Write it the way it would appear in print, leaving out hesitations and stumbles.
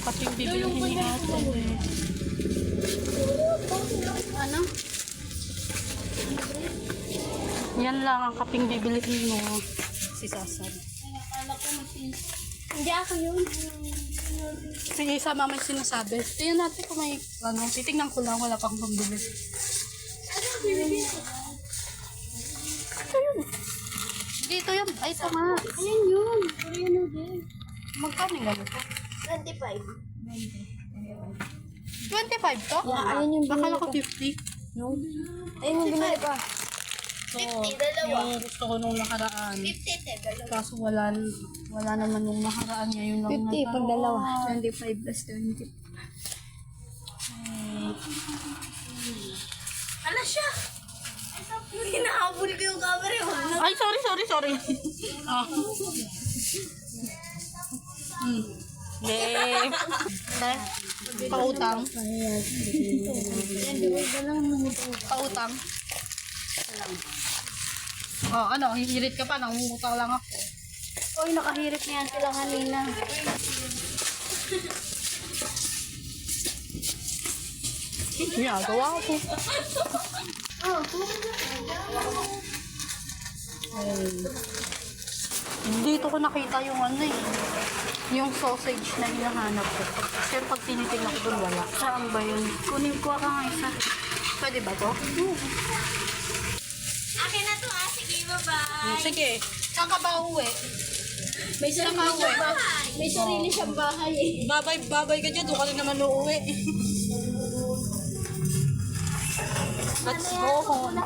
Kaping bibilihin ni ate. Ano? Yan lang ang kaping bibilihin mo. Si Sasan. Akala ko hindi ako yun. Sige, sama may sinasabi. Tingnan natin kung may, titignan ko lang, wala pang pambili. Ito yun. Dito yun. Ay, sama. Ayan yun. Korean noodle. Magkano yung ganito? 25. 25 to? Ayun yung Akala ko 50. No? Ayun yung binili pa. So, yung gusto ko nung nakaraan. 50, Kaso wala naman yung nakaraan niya. Yung lang 50 pag dalawa. 25 plus 20. Hala siya! Hinahabol ko yung camera mo. Ay, sorry. Ah. Ne. Pautang. Pautang. Oh, ano, hihirit ka pa, nangungutang lang ako. Oy, nakahirit na yan sila kanina. Ginagawa ko. Dito ko nakita yung ano eh. Yung sausage na hinahanap ko. Kasi pag tinitingnan ko doon wala. Saan ba yun? Kunin ko ka nga isa. Pwede ba to? Akin na to sige, bye-bye. Sige. Saan ka ba uwi? May sarili siyang bahay. May sarili siyang bahay eh. Babay ka dyan. Doon ka rin naman uuwi. Let's go home.